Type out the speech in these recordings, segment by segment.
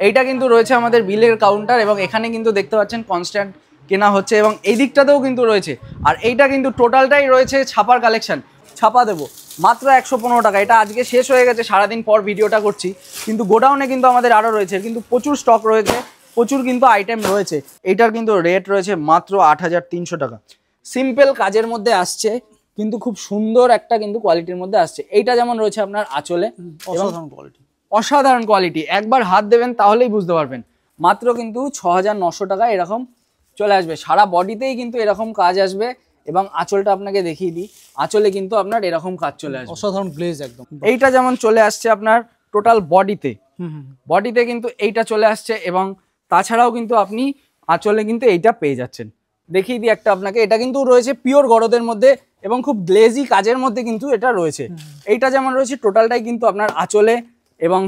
এইটা কিন্তু রয়েছে আমাদের বিলের কাউন্টার এবং এখানে কিন্তু দেখতে পাচ্ছেন কনস্ট্যান্ট কেনা হচ্ছে এবং এই দিকটাতেও কিন্তু রয়েছে। আর এইটা কিন্তু টোটালটাই রয়েছে ছাপার কালেকশন। ছাপা দেবো মাত্র 115 টাকা। এটা আজকে শেষ হয়ে গেছে, সারাদিন পর ভিডিওটা করছি, কিন্তু গোডাউনে কিন্তু আমাদের আরও রয়েছে, কিন্তু প্রচুর স্টক রয়েছে, প্রচুর কিন্তু আইটেম রয়েছে। এইটার কিন্তু রেট রয়েছে মাত্র 8300 টাকা। সিম্পল কাজের মধ্যে আসছে, কিন্তু খুব সুন্দর একটা কিন্তু কোয়ালিটির মধ্যে আসছে। এইটা যেমন রয়েছে আপনার আঁচলে, অসাধারণ কোয়ালিটি, অসাধারণ কোয়ালিটি। একবার হাত দেবেন তাহলেই বুঝতে পারবেন। মাত্র কিন্তু 6900 টাকা এরকম চলে আসবে। সারা বডিতেই কিন্তু এরকম কাজ আসবে এবং আঁচলটা আপনাকে দেখিয়ে দিই, আঁচলে কিন্তু আপনার এরকম কাজ চলে আসবে, অসাধারণ গ্লেজ একদম। এইটা যেমন চলে আসছে আপনার টোটাল বডিতে, বডিতে কিন্তু এইটা চলে আসছে এবং তাছাড়াও কিন্তু আপনি আঁচলে কিন্তু এইটা পেয়ে যাচ্ছেন। দেখিয়ে দিই একটা আপনাকে, এটা কিন্তু রয়েছে পিওর গরদের মধ্যে এবং খুব গ্লেজি কাজের মধ্যে কিন্তু এটা রয়েছে। এইটা যেমন রয়েছে টোটালটাই কিন্তু আপনার আঁচলে এবং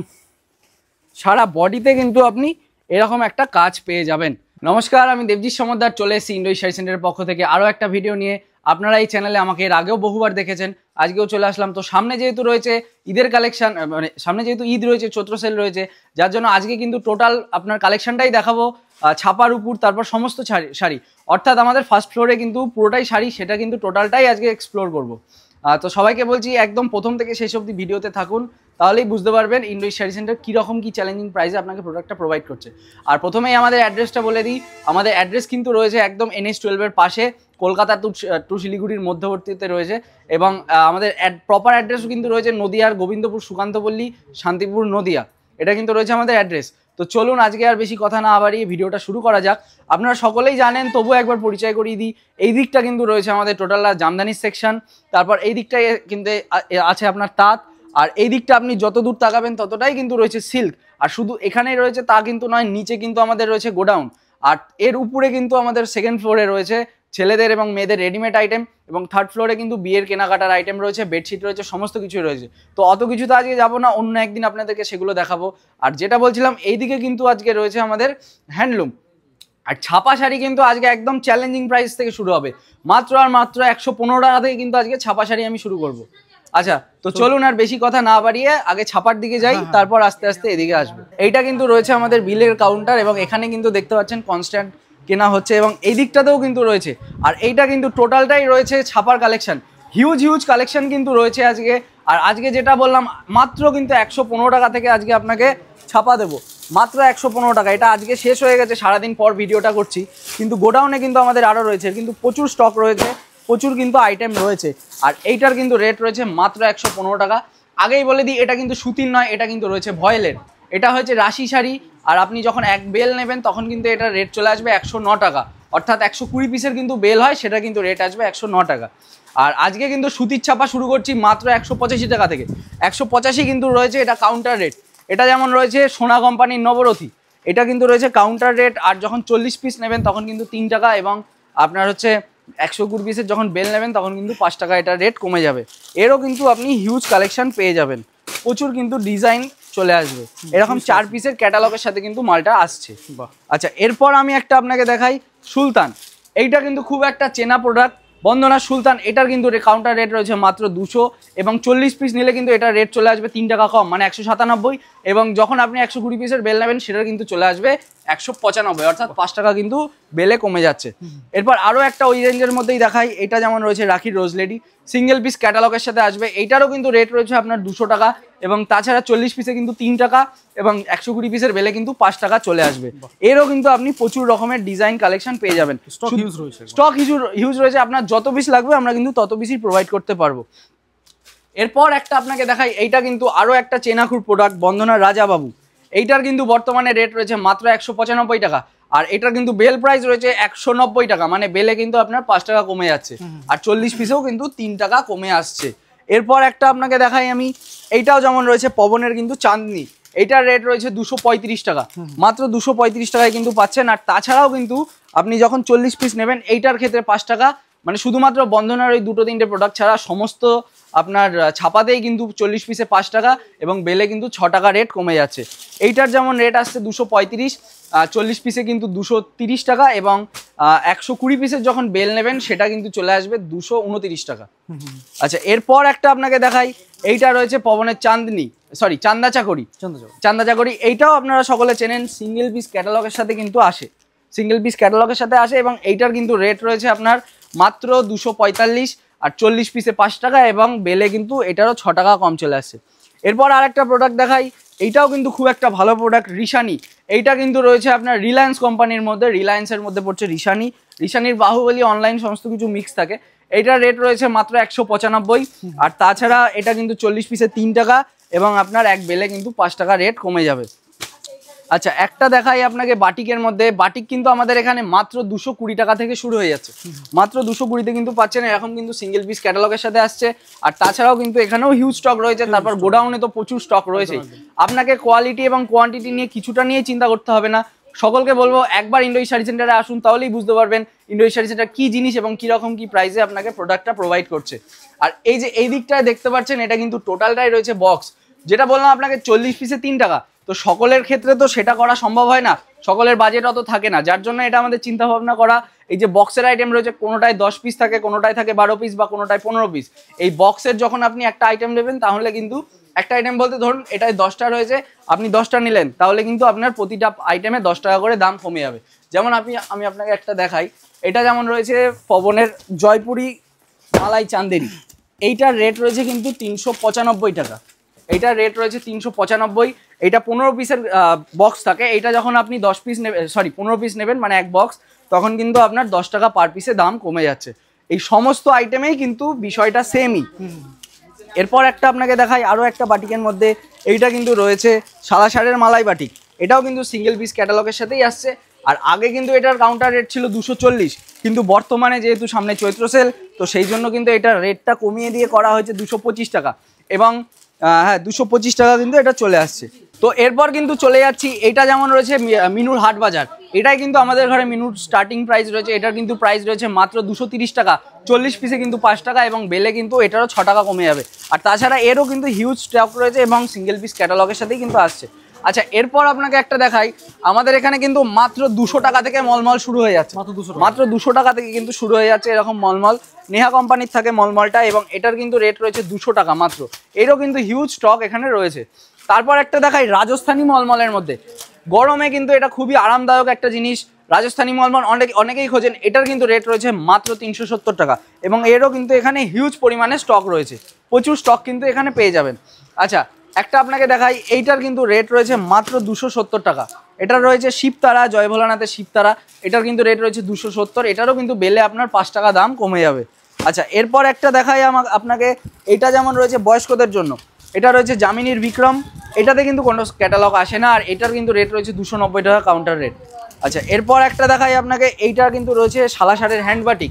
সারা বডিতে কিন্তু আপনি এরকম একটা কাজ পেয়ে যাবেন। নমস্কার, আমি দেবজিৎ সমদ্দার, চলে এসেছি ইন্ডো শাড়ি সেন্টারের পক্ষ থেকে আরও একটা ভিডিও নিয়ে। আপনারা এই চ্যানেলে আমাকে এর আগেও বহুবার দেখেছেন, আজকেও চলে আসলাম। তো সামনে যেহেতু রয়েছে ঈদের কালেকশন, মানে সামনে যেহেতু ঈদ রয়েছে, চৈত্র সেল রয়েছে, যার জন্য আজকে কিন্তু টোটাল আপনার কালেকশনটাই দেখাবো। ছাপার উপর, তারপর সমস্ত শাড়ি, অর্থাৎ আমাদের ফার্স্ট ফ্লোরে কিন্তু পুরোটাই শাড়ি, সেটা কিন্তু টোটালটাই আজকে এক্সপ্লোর করবো। তো সবাইকে বলছি একদম প্রথম থেকে শেষ অবধি ভিডিওতে থাকুন, তাহলেই বুঝতে পারবেন ইন্ডো শাড়ি সেন্টার কীরকম কী চ্যালেঞ্জিং প্রাইসে আপনাকে প্রোডাক্টটা প্রোভাইড করছে। আর প্রথমেই আমাদের অ্যাড্রেসটা বলে দিই। আমাদের অ্যাড্রেস কিন্তু রয়েছে একদম NH-12-এর পাশে, কলকাতা টু শিলিগুড়ির মধ্যবর্তীতে রয়েছে এবং আমাদের প্রপার অ্যাড্রেসও কিন্তু রয়েছে নদিয়ার গোবিন্দপুর সুকান্তপল্লী, শান্তিপুর, নদিয়া। এটা কিন্তু রয়েছে আমাদের অ্যাড্রেস। তো চলুন আজকে আর বেশি কথা না বাড়িয়ে ভিডিওটা শুরু করা যাক। আপনারা সকলেই জানেন, তবুও একবার পরিচয় করিয়ে দিই। এই দিকটা কিন্তু রয়েছে আমাদের টোটাল জামদানির সেকশন, তারপর এই দিকটায় কিন্তু আছে আপনার তাঁত, আর এই দিকটা আপনি যত দূর তাকাবেন ততটাই কিন্তু রয়েছে সিল্ক। আর শুধু এখানেই রয়েছে তা কিন্তু নয়, নিচে কিন্তু আমাদের রয়েছে গোডাউন, আর এর উপরে কিন্তু আমাদের সেকেন্ড ফ্লোরে রয়েছে ছেলেদের এবং মেয়েদের রেডিমেড আইটেম, এবং থার্ড ফ্লোরে কিন্তু বিয়ের কেনাকাটার আইটেম রয়েছে, বেডশিট রয়েছে, সমস্ত কিছুই রয়েছে। তো অত কিছু তো আজকে যাবো না, অন্য একদিন আপনাদেরকে সেগুলো দেখাবো। আর যেটা বলছিলাম, এইদিকে কিন্তু আজকে রয়েছে আমাদের হ্যান্ডলুম আর ছাপা শাড়ি। কিন্তু আজকে একদম চ্যালেঞ্জিং প্রাইস থেকে শুরু হবে, মাত্র আর মাত্র 115 টাকা থেকে কিন্তু আজকে ছাপা শাড়ি আমি শুরু করব। আচ্ছা, তো চলুন আর বেশি কথা না বাড়িয়ে আগে ছাপার দিকে যাই, তারপর আস্তে আস্তে এদিকে আসবো। এইটা কিন্তু রয়েছে আমাদের বিলের কাউন্টার এবং এখানে কিন্তু দেখতে পাচ্ছেন কনস্ট্যান্ট কেনা হচ্ছে এবং এই দিকটাতেও কিন্তু রয়েছে। আর এইটা কিন্তু টোটালটাই রয়েছে ছাপার কালেকশন, হিউজ কালেকশন কিন্তু রয়েছে আজকে। আর আজকে যেটা বললাম, মাত্র কিন্তু 115 টাকা থেকে আজকে আপনাকে ছাপা দেবো, মাত্র 115 টাকা। এটা আজকে শেষ হয়ে গেছে, সারাদিন পর ভিডিওটা করছি, কিন্তু গোডাউনে কিন্তু আমাদের আরও রয়েছে, কিন্তু প্রচুর স্টক রয়েছে, প্রচুর কিন্তু আইটেম রয়েছে। আর এইটার কিন্তু রেট রয়েছে মাত্র 115 টাকা। আগেই বলে দিই, এটা কিন্তু সুতির নয়, এটা কিন্তু রয়েছে ভয়েলের। এটা হচ্ছে রাশি শাড়ি, আর আপনি যখন এক বেল নেবেন তখন কিন্তু এটার রেট চলে আসবে 109 টাকা, অর্থাৎ 120 পিসের কিন্তু বেল হয়, সেটা কিন্তু রেট আসবে 109 টাকা। আর আজকে কিন্তু সুতির ছাপা শুরু করছি মাত্র 185 টাকা থেকে। 185 কিন্তু রয়েছে, এটা কাউন্টার রেট। এটা যেমন রয়েছে সোনা কোম্পানির নবরথী, এটা কিন্তু রয়েছে কাউন্টার রেট। আর যখন 40 পিস নেবেন তখন কিন্তু 3 টাকা, এবং আপনার হচ্ছে 120 পিসের যখন বেল নেবেন তখন কিন্তু 5 টাকা এটা রেট কমে যাবে। এরও কিন্তু আপনি হিউজ কালেকশন পেয়ে যাবেন, প্রচুর কিন্তু ডিজাইন চলে আসবে। এরকম 4 পিসের ক্যাটালগের সাথে কিন্তু মালটা আসছে। আচ্ছা, এরপর আমি একটা আপনাকে দেখাই সুলতান। এইটা কিন্তু খুব একটা চেনা প্রোডাক্ট, বন্দনা সুলতান। এটার কিন্তু কাউন্টার রেট রয়েছে মাত্র 200, এবং 40 পিস নিলে কিন্তু এটার রেট চলে আসবে 3 টাকা কম, মানে 197। এবং যখন আপনি 120 পিসের বেল নেবেন সেটার কিন্তু চলে আসবে 195, অর্থাৎ 5 টাকা কিন্তু বেলে কমে যাচ্ছে। এরপর আরও একটা ওই রেঞ্জের মধ্যেই দেখাই। এটা যেমন রয়েছে রাখির রোজ লেডি, সিঙ্গেল পিস ক্যাটালগের সাথে আসবে। এইটারও কিন্তু রেট রয়েছে আপনার 200 টাকা, এবং তাছাড়া 40 পিসে কিন্তু 3 টাকা, এবং 120 পিসের বেলে কিন্তু 5 টাকা চলে আসবে। এরও কিন্তু আপনি প্রচুর রকমের ডিজাইন কালেকশন পেয়ে যাবেন, স্টক হিউজ রয়েছে। আপনার যত পিস লাগবে আমরা কিন্তু তত পিসই প্রোভাইড করতে পারবো। এরপর একটা আপনাকে দেখাই, এইটা কিন্তু আরও একটা চেনাখুর প্রোডাক্ট, বন্দনা রাজাবাবু। এইটার কিন্তু বর্তমানে রেট রয়েছে মাত্র 195 টাকা, আর এটার কিন্তু বেল প্রাইস রয়েছে 190 টাকা, মানে বেলে কিন্তু আপনার 5 টাকা কমে যাচ্ছে, আর 40 পিসেও কিন্তু 3 টাকা কমে আসছে। এরপর একটা আপনাকে দেখাই আমি, এইটাও যেমন রয়েছে পবনের কিন্তু চাঁদনি। এইটার রেট রয়েছে 235 টাকা, মাত্র 235 টাকায় কিন্তু পাচ্ছেন। আর তাছাড়াও কিন্তু আপনি যখন 40 পিস নেবেন এইটার ক্ষেত্রে 5 টাকা, মানে শুধুমাত্র বন্ধনার ওই 2-3টে প্রোডাক্ট ছাড়া সমস্ত আপনার ছাপাতেই কিন্তু 40 পিসে 5 টাকা, এবং বেলে কিন্তু 6 টাকা রেট কমে যাচ্ছে। এইটার যেমন রেট আসছে 235, 40 পিসে কিন্তু 230 টাকা, এবং 120 পিসের যখন বেল নেবেন সেটা কিন্তু চলে আসবে 229 টাকা। আচ্ছা, এরপর একটা আপনাকে দেখাই, এইটা রয়েছে পবনের চাঁদনি, সরি চান্দা চাকরি এইটাও আপনারা সকলে চেনেন, সিঙ্গেল পিস ক্যাটালগের সাথে কিন্তু আসে, সিঙ্গেল পিস ক্যাটালগের সাথে আসে এবং এইটার কিন্তু রেট রয়েছে আপনার মাত্র 245 আর 40 পিসে 5 টাকা এবং বেলে কিন্তু এটারও 6 টাকা কম চলে আসছে। এরপর আরেকটা প্রোডাক্ট দেখাই, এইটাও কিন্তু খুব একটা ভালো প্রোডাক্ট, রিশানি। এইটা কিন্তু রয়েছে আপনার রিলায়েন্স কোম্পানির মধ্যে, রিলায়েন্সের মধ্যে পড়ছে রিশানি। রিশানির বাহুবলী অনলাইন সমস্ত কিছু মিক্স থাকে। এইটার রেট রয়েছে মাত্র 195 আর তাছাড়া এটা কিন্তু 40 পিসে 3 টাকা এবং আপনার এক বেলে কিন্তু 5 টাকা রেট কমে যাবে। আচ্ছা একটা দেখাই আপনাকে বাটিকের মধ্যে, বাটিক কিন্তু আমাদের এখানে মাত্র 220 টাকা থেকে শুরু হয়ে যাচ্ছে, মাত্র 220-তে কিন্তু পাচ্ছেন। এরকম কিন্তু সিঙ্গেল পিস ক্যাটালগের সাথে আসছে আর তাছাড়াও কিন্তু এখানেও হিউজ স্টক রয়েছে। তারপর গোডাউনে তো প্রচুর স্টক রয়েছে, আপনাকে কোয়ালিটি এবং কোয়ান্টিটি নিয়ে কিছুটা নিয়ে চিন্তা করতে হবে না। সকলকে বলবো একবার ইন্ডোই শাড়ি সেন্টারে আসুন, তাহলেই বুঝতে পারবেন ইন্ডোই শাড়ি সেন্টার কি জিনিস এবং কিরকম কি প্রাইসে আপনাকে প্রোডাক্টটা প্রোভাইড করছে। আর এই যে এই দিকটায় দেখতে পাচ্ছেন এটা কিন্তু টোটালটাই রয়েছে বক্স, যেটা বললাম আপনাকে 40 পিসে 3 টাকা। তো সকলের ক্ষেত্রে তো সেটা করা সম্ভব হয় না, সকলের বাজেট অত থাকে না, যার জন্য এটা আমাদের চিন্তা ভাবনা করা। এই যে বক্সের আইটেম রয়েছে, কোনোটায় 10 পিস থাকে, কোনোটায় থাকে 12 পিস বা কোনোটায় 15 পিস। এই বক্সের যখন আপনি একটা আইটেম নেবেন তাহলে কিন্তু একটা আইটেম বলতে ধরুন এটায় 10টা রয়েছে, আপনি 10টা নিলেন তাহলে কিন্তু আপনার প্রতিটা আইটেমে 10 টাকা করে দাম কমে যাবে। যেমন আমি আপনাকে একটা দেখাই, এটা যেমন রয়েছে পবনের জয়পুরি মালাই চান্দেরি, এইটার রেট রয়েছে কিন্তু 395 টাকা। এইটার রেট রয়েছে 395। এইটা 15 পিসের বক্স থাকে, এইটা যখন আপনি 10 পিস নেবেন, সরি 15 পিস নেবেন মানে এক বক্স, তখন কিন্তু আপনার 10 টাকা পার পিসে দাম কমে যাচ্ছে। এই সমস্ত আইটেমেই কিন্তু বিষয়টা সেমই। এরপর একটা আপনাকে দেখাই আরও একটা বাটিকের মধ্যে, এইটা কিন্তু রয়েছে সাদাসারের মালাই বাটিক, এটাও কিন্তু সিঙ্গেল পিস ক্যাটালগের সাথেই আসছে। আর আগে কিন্তু এটার কাউন্টার রেট ছিল 240, কিন্তু বর্তমানে যেহেতু সামনে চৈত্র সেল, তো সেই জন্য কিন্তু এটার রেটটা কমিয়ে দিয়ে করা হয়েছে 225 টাকা এবং হ্যাঁ 225 টাকা কিন্তু এটা চলে আসছে। তো এরপর কিন্তু চলে যাচ্ছি, এটা যেমন রয়েছে মিনুর হাট বাজার, এটাই কিন্তু আমাদের ঘরে মিনুর স্টার্টিং প্রাইস রয়েছে। এটার কিন্তু প্রাইস রয়েছে মাত্র 230 টাকা, 40 পিসে কিন্তু 5 টাকা এবং বেলে কিন্তু এটারও 6 টাকা কমে যাবে। আর তাছাড়া এরও কিন্তু হিউজ স্টক রয়েছে এবং সিঙ্গেল পিস ক্যাটালগের সাথেই কিন্তু আসছে। আচ্ছা এরপর আপনাকে একটা দেখাই, আমাদের এখানে কিন্তু মাত্র 200 টাকা থেকে মলমল শুরু হয়ে যাচ্ছে, মাত্র 200 টাকা থেকে কিন্তু শুরু হয়ে যাচ্ছে এরকম মলমল। নেহা কোম্পানির থাকে মলমলটা এবং এটার কিন্তু রেট রয়েছে 200 টাকা মাত্র, এরও কিন্তু হিউজ স্টক এখানে রয়েছে। তারপর একটা দেখাই রাজস্থানী মলমলের মধ্যে, গরমে কিন্তু এটা খুবই আরামদায়ক একটা জিনিস, রাজস্থানী মলমল অনেকেই খোঁজেন। এটার কিন্তু রেট রয়েছে মাত্র 370 টাকা এবং এরও কিন্তু এখানে হিউজ পরিমাণে স্টক রয়েছে, প্রচুর স্টক কিন্তু এখানে পেয়ে যাবেন। আচ্ছা একটা আপনাকে দেখাই, এইটার কিন্তু রেট রয়েছে মাত্র 270 টাকা। এটা রয়েছে শিবতারা, জয় ভোলানাথের শিবতারা, এটার কিন্তু রেট রয়েছে 270, এটারও কিন্তু বেলে আপনার 5 টাকা দাম কমে যাবে। আচ্ছা এরপর একটা দেখাই আপনাকে, এটা যেমন রয়েছে বয়স্কদের জন্য, এটা রয়েছে জামিনীর বিক্রম, এটাতে কিন্তু কোনো ক্যাটালগ আসে না আর এটার কিন্তু রেট রয়েছে 290 টাকা কাউন্টার রেট। আচ্ছা এরপর একটা দেখাই আপনাকে, এইটার কিন্তু রয়েছে সালাসারের হ্যান্ডবাটিক,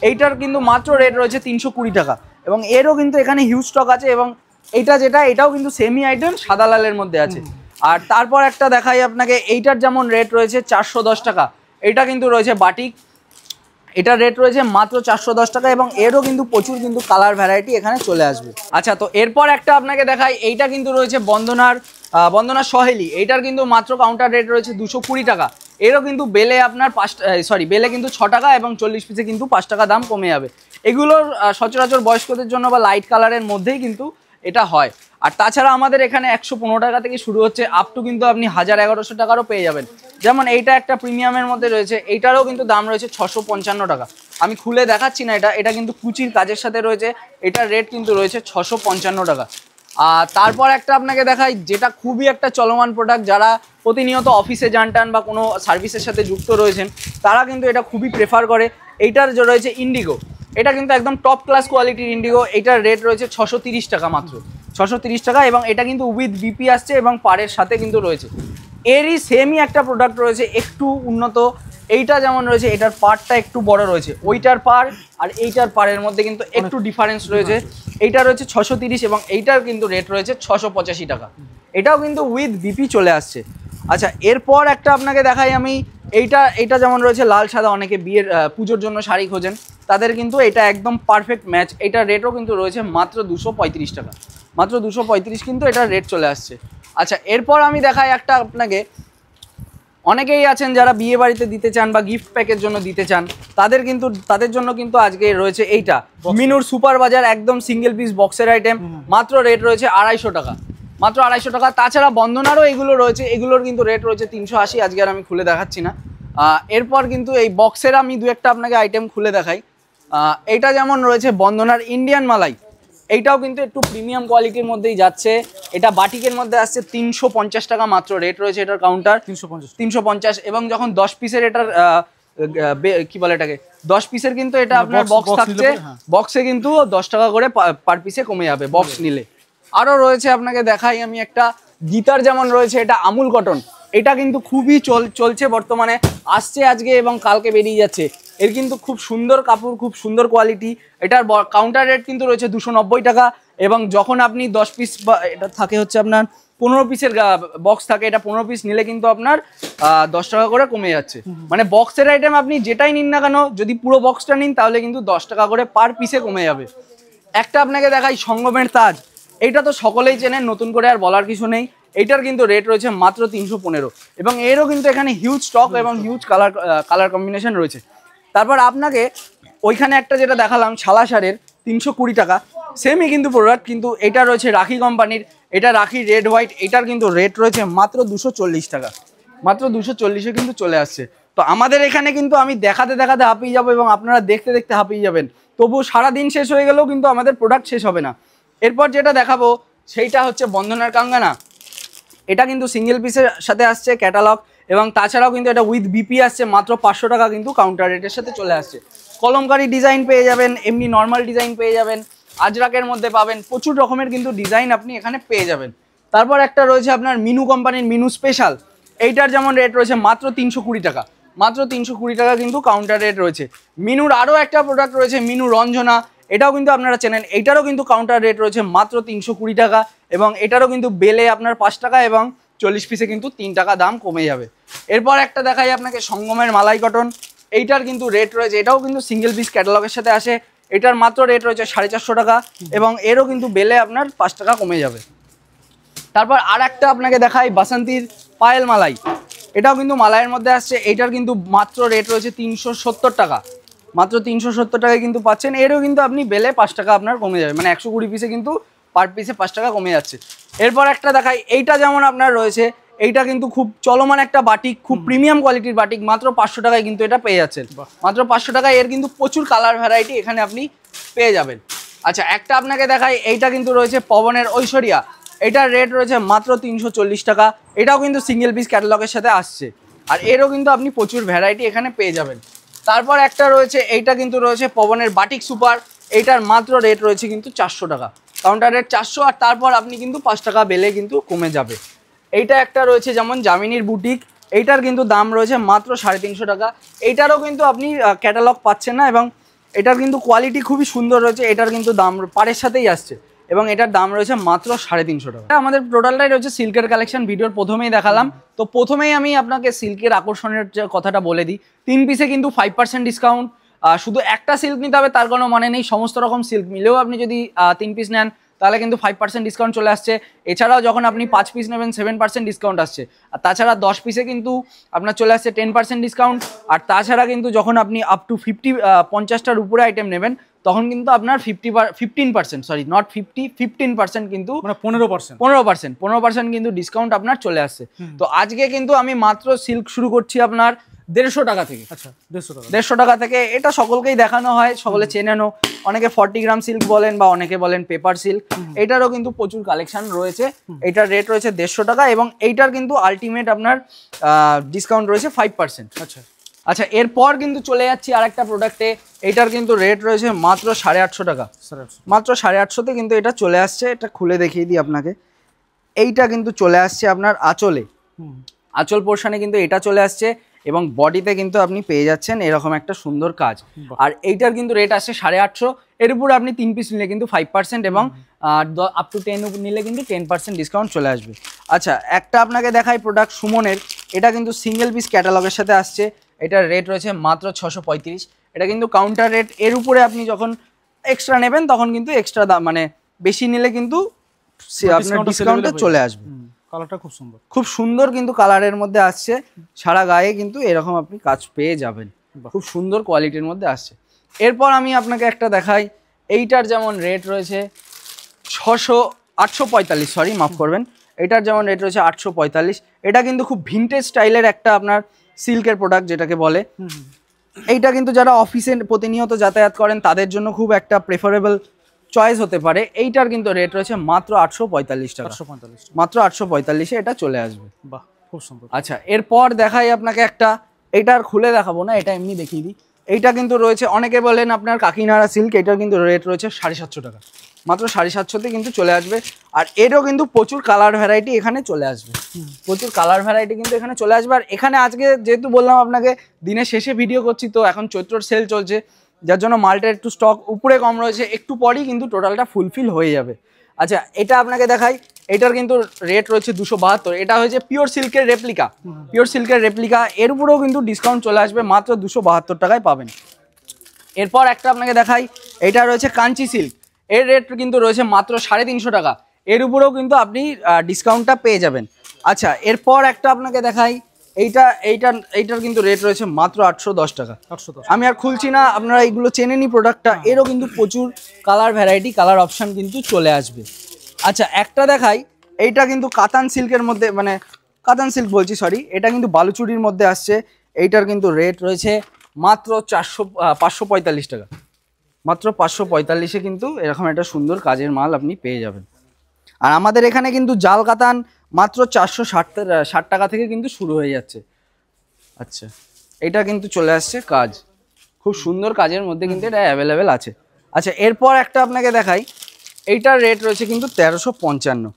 এইটার কিন্তু মাত্র রেট রয়েছে 320 টাকা এবং এরও কিন্তু এখানে হিউজ স্টক আছে এবং এটাও কিন্তু সেমি আইটেম সাদা লালের মধ্যে আছে। আর তারপর একটা দেখাই আপনাকে, এইটার যেমন রেট রয়েছে 410 টাকা, এটা কিন্তু রয়েছে বাটিক, এটার রেট রয়েছে মাত্র 410 টাকা এবং এরও কিন্তু প্রচুর কিন্তু কালার ভ্যারাইটি এখানে চলে আসবে। আচ্ছা তো এরপর একটা আপনাকে দেখাই, এইটা কিন্তু রয়েছে বন্দনার সহেলি, এইটার কিন্তু মাত্র কাউন্টার রেট রয়েছে 220 টাকা, এরও কিন্তু বেলে আপনার বেলে কিন্তু 6 টাকা এবং 40 পিসে কিন্তু 5 টাকা দাম কমে যাবে। এগুলোর সচরাচর বয়স্কদের জন্য বা লাইট কালারের মধ্যেই কিন্তু এটা হয়। আর তাছাড়া আমাদের এখানে 115 টাকা থেকে শুরু হচ্ছে, আপ টু কিন্তু আপনি 1000-1100 টাকারও পেয়ে যাবেন। যেমন এইটা একটা প্রিমিয়ামের মধ্যে রয়েছে, এইটারও কিন্তু দাম রয়েছে 655 টাকা। আমি খুলে দেখাচ্ছি না, এটা কিন্তু কুচির কাজের সাথে রয়েছে, এটার রেট কিন্তু রয়েছে 655 টাকা। আর তারপর একটা আপনাকে দেখাই, যেটা খুবই একটা চলমান প্রোডাক্ট, যারা প্রতিনিয়ত অফিসে যান বা কোনো সার্ভিসের সাথে যুক্ত রয়েছেন তারা কিন্তু এটা খুবই প্রেফার করে। এইটার যে রয়েছে ইন্ডিগো, এটা কিন্তু একদম টপ ক্লাস কোয়ালিটির ইন্ডিগো, এটার রেট রয়েছে 630 টাকা মাত্র, 630 টাকা এবং এটা কিন্তু উইথ বিপি আসছে এবং পাড়ের সাথে কিন্তু রয়েছে। এরই সেমই একটা প্রোডাক্ট রয়েছে একটু উন্নত, এইটা যেমন রয়েছে এটার পাড়টা একটু বড় রয়েছে, ওইটার পাড় আর এইটার পাড়ের মধ্যে কিন্তু একটু ডিফারেন্স রয়েছে। এইটা রয়েছে 630 এবং এইটার কিন্তু রেট রয়েছে 685 টাকা, এটাও কিন্তু উইথ বিপি চলে আসছে। আচ্ছা এরপর একটা আপনাকে দেখাই আমি, এইটা যেমন রয়েছে লাল সাদা, অনেকে বিয়ের পুজোর জন্য শাড়ি খোঁজেন তাদের কিন্তু এটা একদম পারফেক্ট ম্যাচ। এইটার রেটও কিন্তু রয়েছে মাত্র 235 টাকা, মাত্র 235 কিন্তু এটার রেট চলে আসছে। আচ্ছা এরপর আমি দেখাই একটা আপনাকে, অনেকেই আছেন যারা বিয়ে বাড়িতে দিতে চান বা গিফট প্যাকের জন্য দিতে চান, তাদের জন্য কিন্তু আজকে রয়েছে এইটা মিনুর সুপার বাজার, একদম সিঙ্গেল পিস বক্সের আইটেম, মাত্র রেট রয়েছে 250 টাকা, মাত্র 250 টাকা। তাছাড়া বন্ধনারও এগুলো রয়েছে, এগুলোর কিন্তু রেট রয়েছে 380, আজকে আর আমি খুলে দেখাচ্ছি না। এরপর কিন্তু এই বক্সের আমি দু একটা আপনাকে আইটেম খুলে দেখাই। এইটা যেমন রয়েছে বন্ধনার ইন্ডিয়ান মালাই, এইটাও কিন্তু একটু প্রিমিয়াম কোয়ালিটির মধ্যেই যাচ্ছে। এটা বাটিকের মধ্যে আসছে 350 টাকা মাত্র রেট রয়েছে এটার কাউন্টার 350। এবং যখন 10 পিসের এটার কি বলে এটাকে 10 পিসের কিন্তু এটা আপনার বক্স থাকছে, বক্সে কিন্তু 10 টাকা করে পার পিসে কমে যাবে বক্স নিলে। আরও রয়েছে আপনাকে দেখাই আমি একটা গিটার যেমন রয়েছে, এটা আমুল কটন, এটা কিন্তু খুবই চলছে বর্তমানে, আসছে আজকে এবং কালকে বেরিয়ে যাচ্ছে। এর কিন্তু খুব সুন্দর কাপড়, খুব সুন্দর কোয়ালিটি। এটার কাউন্টার রেট কিন্তু রয়েছে 290 টাকা। এবং যখন আপনি 10 পিস বা এটা থাকে হচ্ছে আপনার 15 পিসের বক্স থাকে, এটা 15 পিস নিলে কিন্তু আপনার 10 টাকা করে কমে যাচ্ছে। মানে বক্সের আইটেম আপনি যেটাই নিন না কেন, যদি পুরো বক্সটা নিন তাহলে কিন্তু 10 টাকা করে পার পিসে কমে যাবে। একটা আপনাকে দেখাই সঙ্গমের তাজ, এইটা তো সকলেই চেনেন, নতুন করে আর বলার কিছু নেই। এইটার কিন্তু রেট রয়েছে মাত্র 315 এবং এরও কিন্তু এখানে হিউজ স্টক এবং হিউজ কালার কম্বিনেশন রয়েছে। তারপর আপনাকে ওইখানে একটা যেটা দেখালাম ছালাশারের 320 টাকা, সেমই কিন্তু প্রোডাক্ট, কিন্তু এটা রয়েছে রাখি কোম্পানির, এটা রাখি রেড হোয়াইট, এটার কিন্তু রেট রয়েছে মাত্র 240 টাকা, মাত্র 240-এ কিন্তু চলে আসছে। তো আমাদের এখানে কিন্তু আমি দেখাতে দেখাতে হাঁপিয়ে যাবো এবং আপনারা দেখতে দেখতে হাঁপিয়ে যাবেন, তবু সারাদিন শেষ হয়ে গেলেও কিন্তু আমাদের প্রোডাক্ট শেষ হবে না। এরপর যেটা দেখাবো সেইটা হচ্ছে বন্ধনার কাঙ্গানা, এটা কিন্তু সিঙ্গেল পিসের সাথে আসছে ক্যাটালগ, এবং তাছাড়াও কিন্তু এটা উইথ বিপি আসছে, মাত্র 500 টাকা কিন্তু কাউন্টার রেটের সাথে চলে আসছে। কলমকারি ডিজাইন পেয়ে যাবেন, এমনি নর্মাল ডিজাইন পেয়ে যাবেন, আজরাকের মধ্যে পাবেন, প্রচুর রকমের কিন্তু ডিজাইন আপনি এখানে পেয়ে যাবেন। তারপর একটা রয়েছে আপনার মিনু কোম্পানির মিনু স্পেশাল, এইটার যেমন রেট রয়েছে মাত্র 320 টাকা, মাত্র 320 টাকা কিন্তু কাউন্টার রেট রয়েছে। মিনুর আরও একটা প্রোডাক্ট রয়েছে মিনু রঞ্জনা, এটাও কিন্তু আপনারা চেনেন, এইটারও কিন্তু কাউন্টার রেট রয়েছে মাত্র 320 টাকা, এবং এটারও কিন্তু বেলে আপনার 5 টাকা এবং 40 পিসে কিন্তু 3 টাকা দাম কমে যাবে। এরপর একটা দেখাই আপনাকে সঙ্গমের মালাই কটন, এইটার কিন্তু রেট রয়েছে, এটাও কিন্তু সিঙ্গেল পিস ক্যাটালগের সাথে আসে, এটার মাত্র রেট রয়েছে 450 টাকা এবং এরও কিন্তু বেলে আপনার 5 টাকা কমে যাবে। তারপর আর একটা আপনাকে দেখাই বাসন্তীর পায়েল মালাই, এটাও কিন্তু মালাইয়ের মধ্যে আসছে, এইটার কিন্তু মাত্র রেট রয়েছে 370 টাকা, মাত্র 370 টাকায় কিন্তু পাচ্ছেন। এরও কিন্তু আপনি বেলে 5 টাকা আপনার কমে যাবে, মানে 120 পিসে কিন্তু পার পিসে 5 টাকা কমে যাচ্ছে। এরপর একটা দেখাই, এইটা যেমন আপনার রয়েছে, এইটা কিন্তু খুব চলমান একটা বাটিক, খুব প্রিমিয়াম কোয়ালিটির বাটিক, মাত্র 500 টাকায় কিন্তু এটা পেয়ে যাচ্ছেন, মাত্র 500 টাকায়। এর কিন্তু প্রচুর কালার ভ্যারাইটি এখানে আপনি পেয়ে যাবেন। আচ্ছা একটা আপনাকে দেখাই, এইটা কিন্তু রয়েছে পবনের ঐশ্বরিয়া, এটার রেট রয়েছে মাত্র 340 টাকা, এটাও কিন্তু সিঙ্গেল পিস ক্যাটালগের সাথে আসছে, আর এরও কিন্তু আপনি প্রচুর ভ্যারাইটি এখানে পেয়ে যাবেন। তারপর একটা রয়েছে, এইটা কিন্তু রয়েছে পবনের বাটিক সুপার, এইটার মাত্র রেট রয়েছে কিন্তু 400 টাকা, কাউন্টার রেট 400, আর তারপর আপনি কিন্তু 5 টাকা বেলে কিন্তু কমে যাবে। এইটা একটা রয়েছে যেমন জামিনীর বুটিক, এইটার কিন্তু দাম রয়েছে মাত্র 350 টাকা, এইটারও কিন্তু আপনি ক্যাটালগ পাচ্ছেন না, এবং এটার কিন্তু কোয়ালিটি খুবই সুন্দর রয়েছে, এটার কিন্তু দাম পাড়ের সাথেই আসছে, এবং এটার দাম রয়েছে মাত্র 350 টাকা। আমাদের টোটালটাই রয়েছে সিল্কের কালেকশন, ভিডিওর প্রথমেই দেখালাম। তো প্রথমেই আমি আপনাকে সিল্কের আকর্ষণের যে কথাটা বলে দিই, 3 পিসে কিন্তু 5% ডিসকাউন্ট, শুধু একটা সিল্ক নিতে হবে তার কোনো মানে নেই, সমস্ত রকম সিল্ক মিলেও আপনি যদি 3 পিস নেন তাহলে কিন্তু 5% ডিসকাউন্ট চলে আসছে। এছাড়াও যখন আপনি 5 পিস নেবেন 7% ডিসকাউন্ট আসছে, আর তাছাড়া 10 পিসে কিন্তু আপনার চলে আসছে 10% ডিসকাউন্ট, আর তাছাড়া কিন্তু যখন আপনি আপ টু 50টার উপরে আইটেম নেবেন তখন কিন্তু আপনার 15%, সরি নট 15% কিন্তু মানে 15% কিন্তু ডিসকাউন্ট আপনার চলে আসছে। তো আজকে কিন্তু আমি মাত্র সিল্ক শুরু করছি আপনার 150 টাকা থেকে। আচ্ছা 150 টাকা থেকে, এটা সকলকেই দেখানো হয়, সকলে চেনেনও, অনেকে 40 গ্রাম সিল্ক বলেন বা অনেকে বলেন পেপার সিল্ক, এটারও কিন্তু প্রচুর কালেকশন রয়েছে। এটার রেট রয়েছে 150 টাকা এবং এইটার কিন্তু আলটিমেট আপনার ডিসকাউন্ট রয়েছে 5%। আচ্ছা আচ্ছা এরপর কিন্তু চলে যাচ্ছি আরেকটা প্রোডাক্টে, এইটার কিন্তু রেট রয়েছে মাত্র 850 টাকা, মাত্র 850-তে কিন্তু এটা চলে আসছে। এটা খুলে দেখিয়ে দিই আপনাকে, এইটা কিন্তু চলে আসছে আপনার আঁচলে, আঁচল পোর্শনে কিন্তু এটা চলে আসছে, এবং বডিতে কিন্তু আপনি পেয়ে যাচ্ছেন এরকম একটা সুন্দর কাজ, আর এইটার কিন্তু রেট আসছে 850। এর উপর আপনি 3 পিস নিলে কিন্তু 5% এবং আপ টু 10 নিলে কিন্তু 10% ডিসকাউন্ট চলে আসবে। আচ্ছা একটা আপনাকে দেখাই প্রোডাক্ট সুমনের, এটা কিন্তু সিঙ্গেল পিস ক্যাটালগের সাথে আসছে, এটার রেট রয়েছে মাত্র 635, এটা কিন্তু কাউন্টার রেট। এর উপরে আপনি যখন এক্সট্রা নেবেন তখন কিন্তু এক্সট্রা দাম, মানে বেশি নিলে কিন্তু আপনার ডিসকাউন্টটা চলে আসবে। কালারটা খুব সুন্দর, খুব সুন্দর কিন্তু কালারের মধ্যে আসছে, সারা গায়ে কিন্তু এরকম আপনি কাজ পেয়ে যাবেন, খুব সুন্দর কোয়ালিটির মধ্যে আসছে। এরপর আমি আপনাকে একটা দেখাই, এইটার যেমন রেট রয়েছে 845, সরি মাফ করবেন, এটার যেমন রেট রয়েছে 845। এটা কিন্তু খুব ভিনটেজ স্টাইলের একটা আপনার সিল্কের প্রোডাক্ট যেটাকে বলে। এইটা কিন্তু যারা অফিসে প্রতিনিয়ত যাতায়াত করেন তাদের জন্য খুব একটা প্রেফারেবল চয়েস হতে পারে। এইটার কিন্তু রেট রয়েছে মাত্র 845 টাকা, 845, মাত্র 845-এ এটা চলে আসবে। বাহ খুব সুন্দর। আচ্ছা, এরপর দেখাই আপনাকে একটা, এটার খুলে দেখাবো না, এটা এমনি দেখিয়ে দিই। এইটা কিন্তু রয়েছে, অনেকে বলেন আপনার কাকিনাড়া সিল্ক, এটার কিন্তু রেট রয়েছে 750 টাকা, মাত্র 750-তে কিন্তু চলে আসবে। আর এরও কিন্তু প্রচুর কালার ভ্যারাইটি এখানে চলে আসবে, প্রচুর কালার ভ্যারাইটি কিন্তু এখানে চলে আসবে। আর এখানে আজকে যেহেতু বললাম আপনাকে দিনের শেষে ভিডিও করছি, তো এখন চৈত্রর সেল চলছে, যার জন্য মালটার একটু স্টক উপরে কম রয়েছে, একটু পরেই কিন্তু টোটালটা ফুলফিল হয়ে যাবে। আচ্ছা, এটা আপনাকে দেখাই, এটার কিন্তু রেট রয়েছে 272। এটা হয়েছে পিওর সিল্কের রেপ্লিকা, পিওর সিল্কের রেপ্লিকা, এর উপরেও কিন্তু ডিসকাউন্ট চলে আসবে, মাত্র 272 টাকায় পাবেন। এরপর একটা আপনাকে দেখাই, এটা রয়েছে কাঞ্চি সিল্ক, এর রেট কিন্তু রয়েছে মাত্র 350 টাকা, এর উপরেও কিন্তু আপনি ডিসকাউন্টটা পেয়ে যাবেন। আচ্ছা, এরপর একটা আপনাকে দেখাই, এইটার কিন্তু রেট রয়েছে মাত্র 810 টাকা। 810, আমি আর খুলছি না, আপনারা এইগুলো চেনে নি প্রোডাক্টটা, এরও কিন্তু প্রচুর কালার ভ্যারাইটি, কালার অপশান কিন্তু চলে আসবে। আচ্ছা, একটা দেখাই, এইটা কিন্তু কাতান সিল্কের মধ্যে, মানে কাতান সিল্ক বলছি সরি, এটা কিন্তু বালুচুরির মধ্যে আসছে। এইটার কিন্তু রেট রয়েছে মাত্র 545 টাকা, মাত্র 545-এ কিন্তু এরকম একটা সুন্দর কাজের মাল আপনি পেয়ে যাবেন। আর আমাদের এখানে কিন্তু জাল কাতান মাত্র 460 টাকা থেকে কিন্তু শুরু হয়ে যাচ্ছে। আচ্ছা, এটা কিন্তু চলে আসছে কাজ, খুব সুন্দর কাজের মধ্যে কিন্তু এটা অ্যাভেলেবেল আছে। আচ্ছা, এরপর একটা আপনাকে দেখাই, এইটার রেট রয়েছে কিন্তু 1355,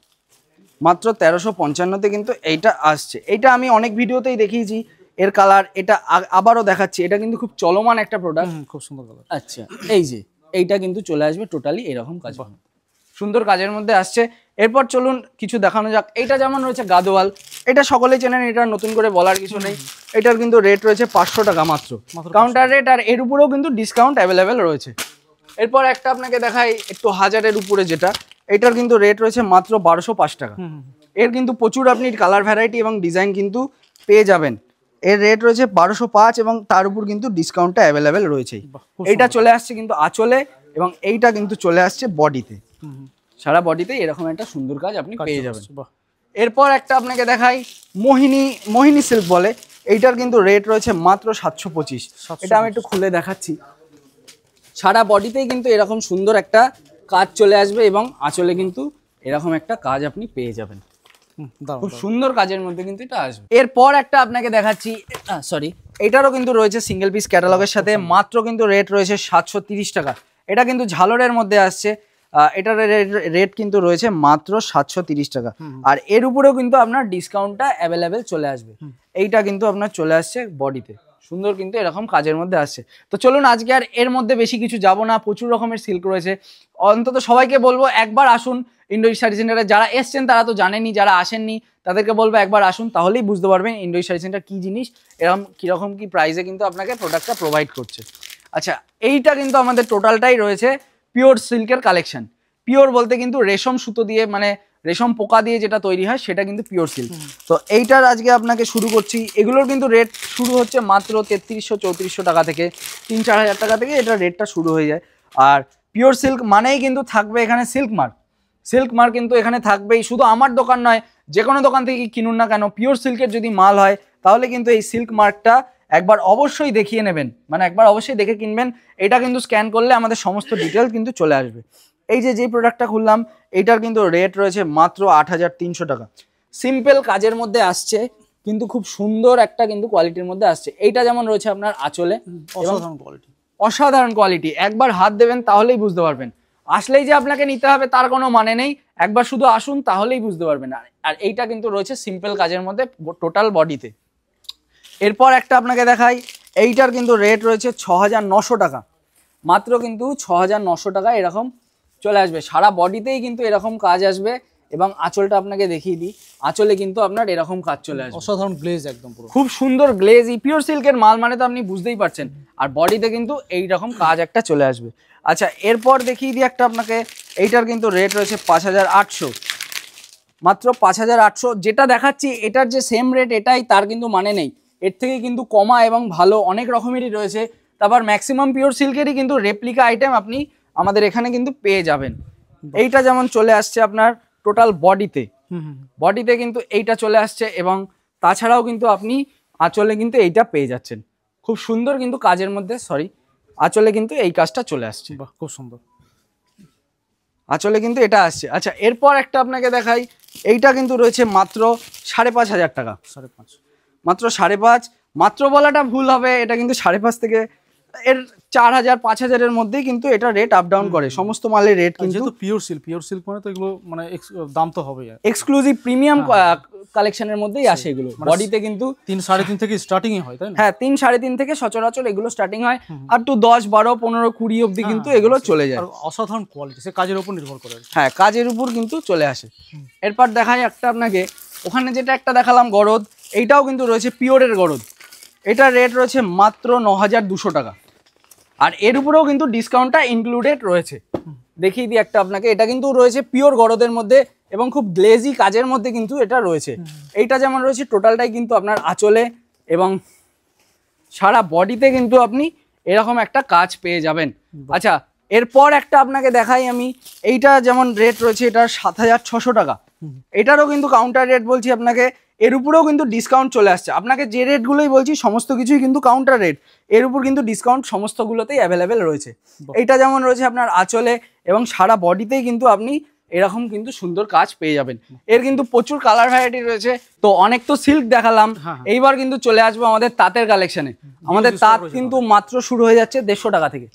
মাত্র 1355-তে কিন্তু এইটা আসছে। এইটা আমি অনেক ভিডিওতেই দেখিয়েছি এর কালার, এটা আবারও দেখাচ্ছি, এটা কিন্তু খুব চলমান একটা প্রোডাক্ট, খুব সুন্দর কালার। আচ্ছা, এই যে এইটা কিন্তু চলে আসবে টোটালি এরকম কাজ, সুন্দর কাজের মধ্যে আসছে। এরপর চলুন কিছু দেখানো যাক। এইটা যেমন রয়েছে গাদোয়াল, এটা সকলেই চেনেন, এটা নতুন করে বলার কিছু নেই। এটার কিন্তু রেট রয়েছে 500 টাকা মাত্র, কাউন্টার রেট, আর এর উপরেও কিন্তু ডিসকাউন্ট অ্যাভেলেবেল রয়েছে। এরপর একটা আপনাকে দেখাই একটু 1000-এর উপরে, যেটা এটার কিন্তু রেট রয়েছে মাত্র 1205 টাকা। এর কিন্তু প্রচুর আপনি কালার ভ্যারাইটি এবং ডিজাইন কিন্তু পেয়ে যাবেন। এর রেট রয়েছে 1205 এবং তার উপর কিন্তু ডিসকাউন্টটা অ্যাভেলেবেল রয়েছেই। এইটা চলে আসছে কিন্তু আঁচলে, এবং এইটা কিন্তু চলে আসছে বডিতে, সারা বডিতে এরকম একটা সুন্দর কাজ আপনি পেয়ে যাবেন। এরপর একটা আপনাকে দেখাই, মোহিনী সিল্ক বলে, এইটার কিন্তু রেট রয়েছে মাত্র 725। এটা আমি একটু খুলে দেখাচ্ছি, সারা বডিতেই কিন্তু এরকম সুন্দর একটা কাজ চলে আসবে এবং আঁচলে কিন্তু এরকম একটা কাজ আপনি পেয়ে যাবেন, খুব সুন্দর কাজের মধ্যে কিন্তু এটা আসবে। এরপর একটা আপনাকে দেখাচ্ছি, সরি, এটারও কিন্তু রয়েছে সিঙ্গেল পিস ক্যাটালগের সাথে, মাত্র কিন্তু রেট রয়েছে 730 টাকা। এটা কিন্তু ঝালরের মধ্যে আসছে, এটার রেট কিন্তু রয়েছে মাত্র 730 টাকা। আর এর উপরেও কিন্তু আপনার ডিসকাউন্টটা অ্যাভেলেবেল চলে আসবে। এইটা কিন্তু আপনার চলে আসছে বডিতে, সুন্দর কিন্তু এরকম কাজের মধ্যে আসছে। তো চলুন আজকে আর এর মধ্যে বেশি কিছু যাব না, প্রচুর রকমের সিল্ক রয়েছে। অন্তত সবাইকে বলবো একবার আসুন ইন্ডোইশ শাড়ি সেন্টারে, যারা এসছেন তারা তো জানেনই, যারা আসেননি তাদেরকে বলবো একবার আসুন, তাহলেই বুঝতে পারবেন ইন্ডোইশ শাড়ি সেন্টার কী জিনিস, এরকম কীরকম কী প্রাইসে কিন্তু আপনাকে প্রোডাক্টটা প্রোভাইড করছে। আচ্ছা, এইটা কিন্তু আমাদের টোটালটাই রয়েছে পিওর সিল্কের কালেকশন। পিওর বলতে কিন্তু রেশম সুতো দিয়ে, মানে রেশম পোকা দিয়ে যেটা তৈরি হয় সেটা কিন্তু পিওর সিল্ক। তো এইটার আজকে আপনাকে শুরু করছি, এগুলোর কিন্তু রেট শুরু হচ্ছে মাত্র 3300-3400 টাকা থেকে, 3-4 হাজার টাকা থেকে এটার রেটটা শুরু হয়ে যায়। আর পিওর সিল্ক মানেই কিন্তু থাকবে এখানে সিল্ক মার্ক, সিল্ক মার্ক কিন্তু এখানে থাকবেই। শুধু আমার দোকান নয়, যে কোনো দোকান থেকে কিনুন না কেন, পিওর সিল্কের যদি মাল হয় তাহলে কিন্তু এই সিল্ক মার্কটা একবার অবশ্যই দেখিয়ে নেবেন, মানে একবার অবশ্যই দেখে কিনবেন। এটা কিন্তু স্ক্যান করলে আমাদের সমস্ত ডিটেলস কিন্তু চলে আসবে। এই যে প্রোডাক্টটা খুললাম, এইটার কিন্তু রেট রয়েছে মাত্র 8300 টাকা। সিম্পল কাজের মধ্যে আসছে, কিন্তু খুব সুন্দর একটা কিন্তু কোয়ালিটির মধ্যে আসছে। এইটা যেমন রয়েছে আপনার আঁচলে, অসাধারণ কোয়ালিটি, অসাধারণ কোয়ালিটি, একবার হাত দেবেন তাহলেই বুঝতে পারবেন। আসলেই যে আপনাকে নিতে হবে তার কোনো মানে নেই, একবার শুধু আসুন তাহলেই বুঝতে পারবেন। আর এইটা কিন্তু রয়েছে সিম্পল কাজের মধ্যে টোটাল বডিতে। এরপর একটা আপনাকে দেখাই, এইটার কিন্তু রেট রয়েছে 6900 টাকা, মাত্র কিন্তু 6900 টাকা এরকম চলে আসবে। সারা বডিতেই কিন্তু এরকম কাজ আসবে, এবং আঁচলটা আপনাকে দেখিয়ে দিই, আঁচলে কিন্তু আপনার এরকম কাজ চলে আসবে, অসাধারণ গ্লেজ, একদম পুরো খুব সুন্দর গ্লেজ। এই পিওর সিল্কের মাল মানে তো আপনি বুঝতেই পারছেন। আর বডিতে কিন্তু এইরকম কাজ একটা চলে আসবে। আচ্ছা, এরপর দেখিয়ে দিই একটা আপনাকে, এইটার কিন্তু রেট রয়েছে 5800, মাত্র 5800। যেটা দেখাচ্ছি এটার যে সেম রেট এটাই, তার কিন্তু মানে নেই, এর থেকে কিন্তু কমা এবং ভালো অনেক রকমেরই রয়েছে। তারপর ম্যাক্সিমাম পিওর সিল্কেরই কিন্তু রেপ্লিকা আইটেম আপনি আমাদের এখানে কিন্তু পেয়ে যাবেন। এইটা যেমন চলে আসছে আপনার টোটাল বডিতে হুম হুম বডিতে কিন্তু এইটা চলে আসছে এবং তাছাড়াও কিন্তু আপনি আঁচলে কিন্তু এইটা পেয়ে যাচ্ছেন খুব সুন্দর কিন্তু কাজের মধ্যে আঁচলে কিন্তু এই কাজটা চলে আসছে বাহ খুব সুন্দর আঁচলে কিন্তু এটা আসছে আচ্ছা এরপর একটা আপনাকে দেখাই এইটা কিন্তু রয়েছে মাত্র 5,500 টাকা 5.5 মাত্র 5.5 মাত্র বলাটা ভুল হবে এটা কিন্তু 5.5 থেকে এর 4,000 5,000 মধ্যেই কিন্তু এটা রেট আপ ডাউন করে সমস্ত মালের রেট কিন্তু যেহেতু পিওর সিল্ক মানে তো এগুলো মানে দাম তো হবে এক্সক্লুসিভ প্রিমিয়াম কালেকশনের মধ্যেই আসে এগুলো বডিতে কিন্তু 3-3.5 থেকে স্টার্টিং হয় তাই না হ্যাঁ 3-3.5 থেকে সচরাচর এগুলো স্টার্টিং হয় আর তো 10 12 15 20 অবধি কিন্তু এগুলো চলে যায় আর অসাধারণ কোয়ালিটি সে কাজের উপর নির্ভর করে হ্যাঁ কাজের উপর কিন্তু চলে আসে এরপর দেখাই একটা আপনাকে ওখানে যেটা একটা দেখালাম গরদ এইটাও কিন্তু রয়েছে পিওরের গরদ এটার রেট রয়েছে মাত্র 9,200 টাকা আর এর উপরেও কিন্তু ডিসকাউন্টটা ইনক্লুডেড রয়েছে দেখিয়ে দিই একটা আপনাকে এটা কিন্তু রয়েছে পিওর গরদের মধ্যে এবং খুব গ্লেজি কাজের মধ্যে কিন্তু এটা রয়েছে এইটা যেমন রয়েছে টোটালটাই কিন্তু আপনার আঁচলে এবং সারা বডিতে কিন্তু আপনি এরকম একটা কাজ পেয়ে যাবেন আচ্ছা এরপর একটা আপনাকে দেখাই আমি এইটা যেমন রেট রয়েছে এটার 7,600 টাকা এটারও কিন্তু কাউন্টার রেট বলছি আপনাকে এর উপরেও কিন্তু ডিসকাউন্ট চলে আসছে আপনাকে যে রেটগুলোই বলছি সমস্ত কিছুই কিন্তু কাউন্টার রেট এর উপর কিন্তু ডিসকাউন্ট সমস্তগুলোতেই অ্যাভেলেবেল রয়েছে এইটা যেমন রয়েছে আপনার আঁচলে এবং সারা বডিতেই কিন্তু আপনি এরকম কিন্তু সুন্দর কাজ পেয়ে যাবেন এর কিন্তু প্রচুর কালার ভ্যারাইটি রয়েছে তো অনেক তো সিল্ক দেখালাম এইবার কিন্তু দেখাবো আসবো আমাদের তাঁতের কালেকশনে আমাদের তাঁত কিন্তু মাত্র শুরু হয়ে যাচ্ছে 150 টাকা থেকে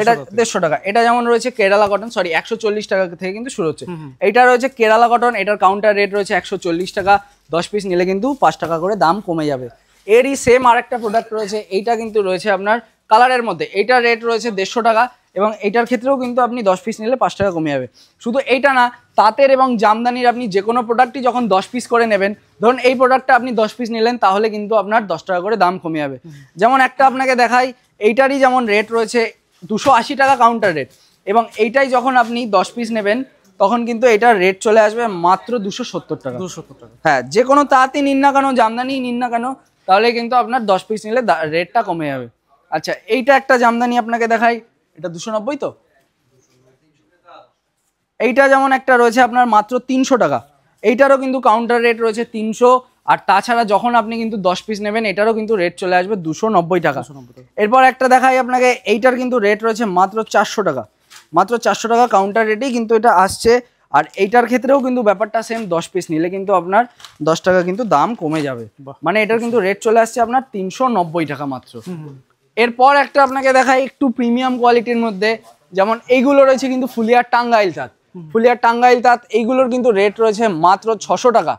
এটা 150 টাকা এটা যেমন রয়েছে কেরালা কটন 140 টাকা থেকে কিন্তু শুরু হচ্ছে এটা রয়েছে কেরালা কটন এটার কাউন্টার রেট রয়েছে 140 টাকা 10 পিস নিলে কিন্তু 5 টাকা করে দাম কমে যাবে এরই সেম আরেকটা প্রোডাক্ট রয়েছে এইটা কিন্তু রয়েছে আপনার কালারের মধ্যে এইটার রেট রয়েছে 150 টাকা এবং এইটার ক্ষেত্রেও কিন্তু আপনি 10 পিস নিলে 5 টাকা কমে যাবে শুধু এইটা না তাঁতের এবং জামদানির আপনি যে কোনো প্রোডাক্টই যখন 10 পিস করে নেবেন ধরুন এই প্রোডাক্টটা আপনি 10 পিস নিলেন তাহলে কিন্তু আপনার 10 টাকা করে দাম কমে যাবে যেমন একটা আপনাকে দেখাই এইটারই যেমন রেট রয়েছে 280 টাকা কাউন্টার রেট এবং এইটাই যখন আপনি 10 পিস নেবেন তখন কিন্তু এটার রেট চলে আসবে মাত্র 270 টাকা 270 টাকা হ্যাঁ যে কোনো তাঁতই নিন না কেন জামদানি নিন না কেন তাহলে কিন্তু আপনার 10 পিস নিলে রেটটা কমে যাবে আচ্ছা এইটা একটা জামদানি আপনাকে দেখাই এটা 290 তো এইটা যেমন একটা রয়েছে আপনার মাত্র 300 টাকা এইটারও কিন্তু কাউন্টার রেট রয়েছে 300 আর তাছাড়া যখন আপনি কিন্তু 10 পিস নেবেন এটারও কিন্তু রেট চলে আসবে 290 টাকা এরপর একটা দেখাই আপনাকে এইটার কিন্তু রেট রয়েছে মাত্র 400 টাকা মাত্র 400 টাকা কাউন্টার রেটেই কিন্তু এটা আসছে আর এইটার ক্ষেত্রেও কিন্তু ব্যাপারটা সেম 10 পিস নিলে কিন্তু আপনার 10 টাকা কিন্তু দাম কমে যাবে মানে এটার কিন্তু রেট চলে আসছে আপনার 390 টাকা মাত্র এরপর একটা আপনাকে দেখাই একটু প্রিমিয়াম কোয়ালিটির মধ্যে যেমন এইগুলো রয়েছে কিন্তু ফুলিয়ার টাঙ্গাইল তাঁত এইগুলোর কিন্তু রেট রয়েছে মাত্র 600 টাকা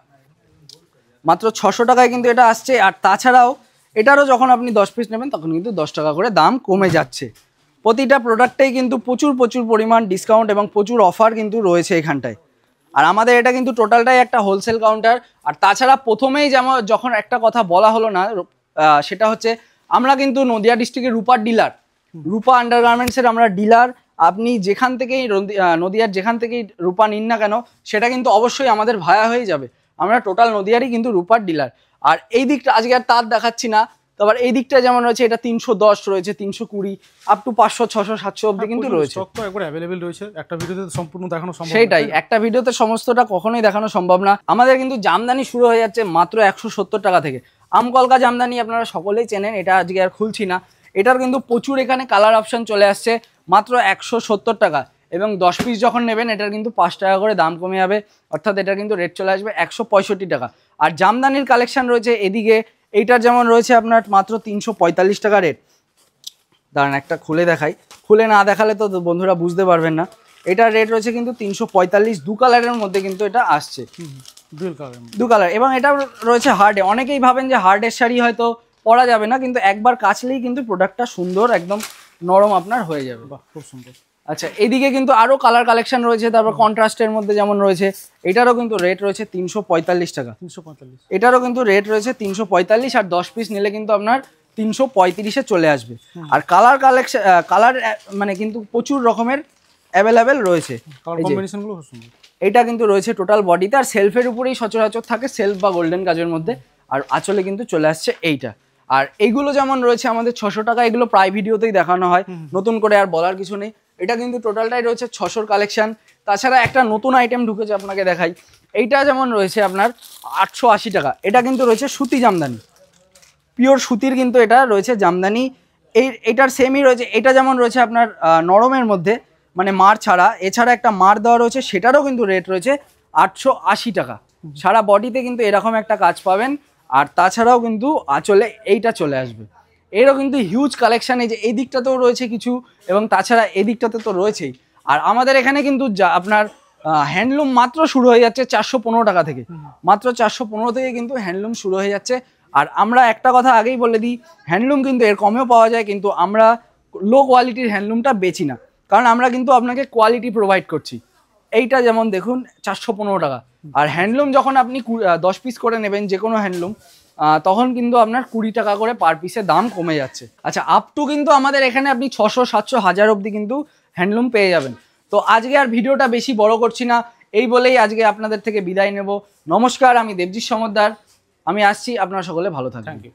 মাত্র 600 টাকায় কিন্তু এটা আসছে আর তাছাড়াও এটারও যখন আপনি 10 পিস নেবেন তখন কিন্তু 10 টাকা করে দাম কমে যাচ্ছে প্রতিটা প্রোডাক্টেই কিন্তু প্রচুর পরিমাণ ডিসকাউন্ট এবং প্রচুর অফার কিন্তু রয়েছে এখানটায় আর আমাদের এটা কিন্তু টোটালটাই একটা হোলসেল কাউন্টার আর তাছাড়া প্রথমেই যেমন যখন একটা কথা বলা হলো না সেটা হচ্ছে আমরা কিন্তু নদিয়া ডিস্ট্রিক্টের রূপার ডিলার রূপা আন্ডারগার্মেন্টসের আমরা ডিলার আপনি যেখান থেকেই নদিয়ার যেখান থেকেই রূপা নিন না কেন সেটা কিন্তু অবশ্যই আমাদের ভায়া হয়ে যাবে আমরা টোটাল নদিয়ারই কিন্তু রূপার ডিলার আর এই দিকটা আজকে আর তার দেখাচ্ছি না তারপর এই দিকটা যেমন রয়েছে এটা 310 রয়েছে 320 আপ টু 500 600 700 অবধি কিন্তু রয়েছে স্টক তো একবার अवेलेबल রয়েছে একটা ভিডিওতে সম্পূর্ণ দেখানো সম্ভব না সেটাই একটা ভিডিওতে সমস্তটা কখনোই দেখানো সম্ভব না আমাদের কিন্তু জামদানি শুরু হয়ে যাচ্ছে মাত্র 170 টাকা থেকে আমকলকা জামদানি আপনারা সকলেই চেনেন এটা আজকে আর খুলছি না এটার কিন্তু প্রচুর এখানে কালার অপশন চলে আসছে মাত্র 170 টাকা এবং 10 পিস যখন নেবেন এটার কিন্তু 5 টাকা করে দাম কমে যাবে অর্থাৎ এটার কিন্তু রেট চলে আসবে 165 টাকা আর জামদানির কালেকশন রয়েছে এদিকে এইটার যেমন রয়েছে আপনার মাত্র 345 টাকা রেট দাঁড়ান একটা খুলে দেখাই খুলে না দেখালে তো বন্ধুরা বুঝতে পারবেন না এটার রেট রয়েছে কিন্তু 345 দু কালারের মধ্যে কিন্তু এটা আসছে দু কালার এবং এটা রয়েছে হার্ডে অনেকেই ভাবেন যে হার্ডের শাড়ি হয়তো পরা যাবে না কিন্তু একবার কাচলেই কিন্তু প্রোডাক্টটা সুন্দর একদম নরম আপনার হয়ে যাবে বাহ খুব সুন্দর আচ্ছা এইদিকে কিন্তু আরো কালার কালেকশন রয়েছে তারপর কন্ট্রাস্টের মধ্যে যেমন রয়েছে এটারও কিন্তু রেট রয়েছে 345 টাকা 345 এটারও কিন্তু রেট রয়েছে 345 আর 10 পিস নিলে কিন্তু আপনার 335 এ চলে আসবে আর কালার কালেকশন কালার মানে কিন্তু প্রচুর রকমের অ্যাভেলেবেল রয়েছে কালার কম্বিনেশনগুলো খুব সুন্দর এটা কিন্তু রয়েছে টোটাল বডিতে আর সেলফের উপরেই সচরাচর থাকে সেলফ বা গোল্ডেন কাজের মধ্যে আর আঁচলে কিন্তু চলে আসছে এইটা আর এইগুলো যেমন রয়েছে আমাদের 600 টাকা এগুলো প্রায় ভিডিওতেই দেখানো হয় নতুন করে আর বলার কিছু নেই এটা কিন্তু টোটালটাই রয়েছে 600 কালেকশন। তাছাড়া একটা নতুন আইটেম ঢুকেছে, আপনাকে দেখাই। এইটা যেমন রয়েছে আপনার 880 টাকা, এটা কিন্তু রয়েছে সুতি জামদানি, পিওর সুতির কিন্তু এটা রয়েছে জামদানি। এটার সেমই রয়েছে, এটা যেমন রয়েছে আপনার নরমের মধ্যে, মানে মার ছাড়া, এছাড়া একটা মার দেওয়া রয়েছে, সেটারও কিন্তু রেট রয়েছে 880 টাকা। সারা বডিতে কিন্তু এরকম একটা কাজ পাবেন। আর তাছাড়াও কিন্তু আঁচলে এইটা চলে আসবে। এরও কিন্তু হিউজ কালেকশান, এই যে এই দিকটাতেও রয়েছে কিছু, এবং তাছাড়া এই দিকটাতে তো রয়েছেই। আর আমাদের এখানে কিন্তু আপনার হ্যান্ডলুম মাত্র শুরু হয়ে যাচ্ছে 415 টাকা থেকে, মাত্র 415 থেকে কিন্তু হ্যান্ডলুম শুরু হয়ে যাচ্ছে। আর আমরা একটা কথা আগেই বলে দিই, হ্যান্ডলুম কিন্তু এর কমেও পাওয়া যায়, কিন্তু আমরা লো কোয়ালিটির হ্যান্ডলুমটা বেচি না, কারণ আমরা কিন্তু আপনাকে কোয়ালিটি প্রোভাইড করছি। এইটা যেমন দেখুন 415 টাকা। আর হ্যান্ডলুম যখন আপনি 10 পিস করে নেবেন যে কোনো হ্যান্ডলুম, তখন কিন্তু আপনার 20 টাকা করে পার পিসের দাম কমে যাচ্ছে। আচ্ছা, আপ টু কিন্তু আমাদের এখানে আপনি 600, 700, 1000 অবধি কিন্তু হ্যান্ডলুম পেয়ে যাবেন। তো আজকে আর ভিডিওটা বেশি বড় করছি না, এই বলেই আজকে আপনাদের থেকে বিদায় নেব। নমস্কার, আমি দেবজিৎ সমদ্দার, আমি আসছি, আপনারা সকলে ভালো থাকবেন। Thank you.